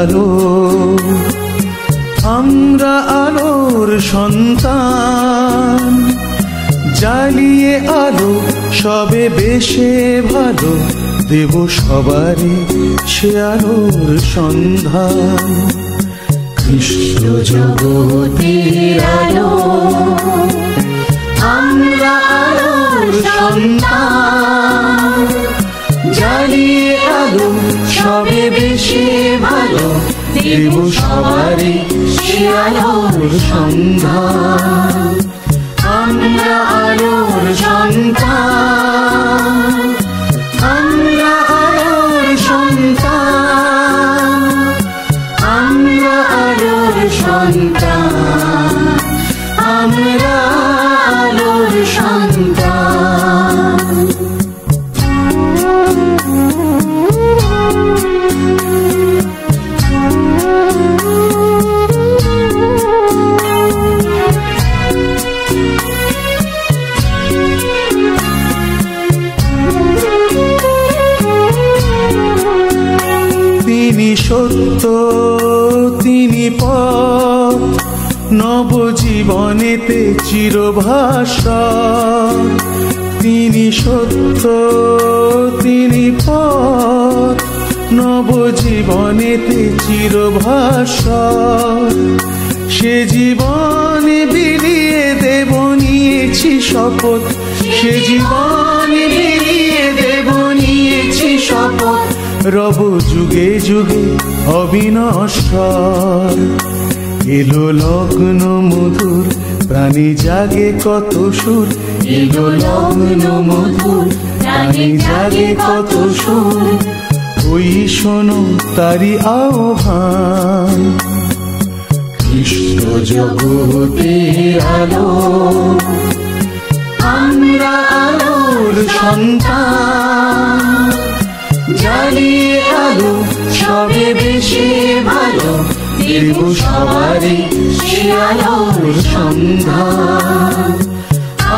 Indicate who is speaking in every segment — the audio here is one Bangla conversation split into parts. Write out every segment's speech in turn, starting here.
Speaker 1: আলো, আমরা আলোর সন্তান। জ্বালিয়ে আলো সবে বেশে ভালো, দেব সবারই সে আলোর সন্ধান।
Speaker 2: কৃষ্ণ জগতের আলো, আমরা আলোর সন্তান। জ্বালিয়ে আলো সবে বেশে ভালো, দেব সবারই সে আলোর সন্ধান। আমরা আলোর সন্তান, আমরা আলোর সন্তান, আমরা আলোর সন্তান, আমরা আলোর সন্তান।
Speaker 1: তিনি সত্য, তিনি পথ, নবজীবনেতে চিরভাস্বর। তিনি সত্য, তিনি পথ, নবজীবনেতে চিরভাস্বর। সে জীবনে বিলিয়ে দেব নিয়েছি শপথ, সে জীবনে বিলিয়ে দেব নিয়েছি শপথ। রব যুগে যুগে অবিনশ্বর। এলো লগ্ন মধুর, প্রাণী জাগে কত সুর।
Speaker 2: এলো লগ্ন মধুর, প্রাণী জাগে কত সুর।
Speaker 1: ওই শোনো তারি আহ্বান।
Speaker 2: কৃষ্ণ জগতের আলো, আমরা আলোর সন্তান। জ্বালিয়ে আলো সবে বেশে ভালো, দেব সবারই সে আলোর সন্ধান।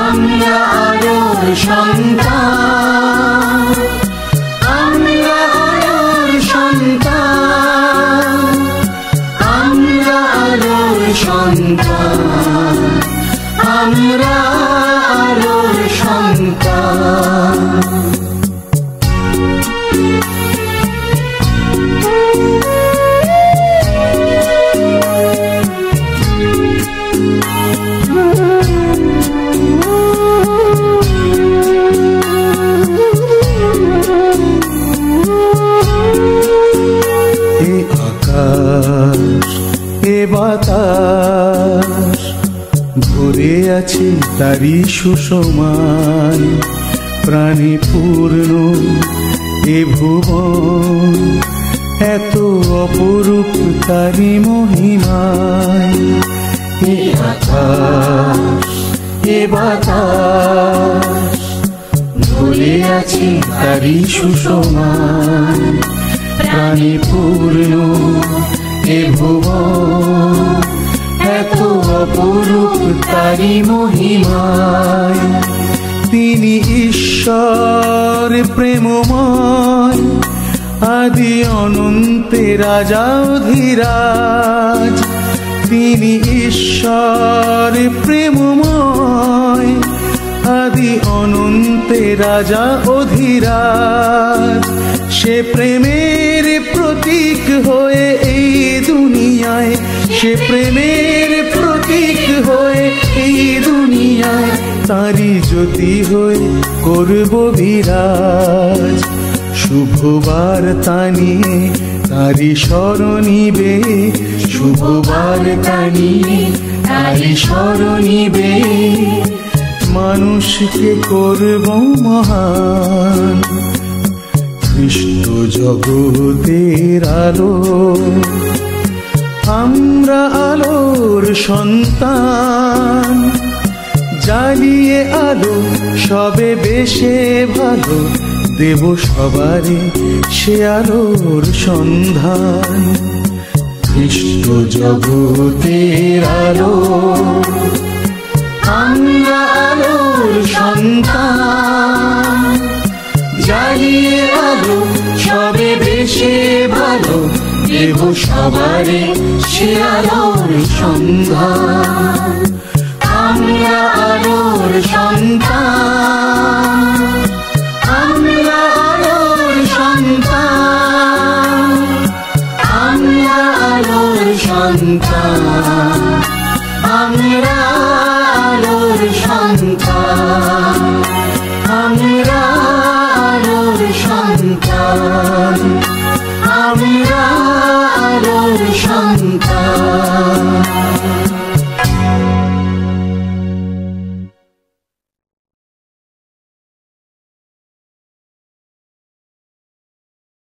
Speaker 2: আমরা আলোর সন্তান, আমরা আলোর সন্তান, আমরা আলোর সন্তান, আমরা আলোর সন্তান।
Speaker 1: এ বাতাস ভরে আছে তারি সুষমান। প্রাণী পূর্ণ এ ভুবন, এত অপরূপ তারি মহিমায়। এ আকাশ, এ বাতাস ভরে আছে তারি সুষমান। প্রাণী পূর্ণ এ ভুবন, এত অপরূপ তারি মহিমায়। তিনি ঈশ্বর প্রেমময়, আদি অনন্তে রাজা অধিরাজ। তিনি ঈশ্বর প্রেমময়, আদি অনন্তে রাজা অধিরাজ। সে প্রেমের প্রতীক হয়ে এই দুনিয়ায়, সে প্রেমের প্রতীক হয়ে এই দুনিয়ায়। তারি জ্যোতি হয়ে করব বিরাজ। শুভ বার্তা নিয়ে তারি স্মরণিবে, শুভ বার্তা নিয়ে তারি স্মরণিবে। মানুষকে করব মহান। কৃষ্ণ জগতের আলো, আমরা আলোর সন্তান। জ্বালিয়ে আলো সবে বেশে ভালো, দেব সবারই সে আলোর সন্ধান। কৃষ্ণ জগতের আলো, আমরা আলোর সন্তান। জ্বালিয়ে আলো সবে বেশে ভালো, দেব
Speaker 2: সবারে সে আলোর সন্ধান। আমরা আলোর সন্তান, আমরা আলোর সন্তান, আমরা আলোর সন্তান, আমরা আলোর সন্তান।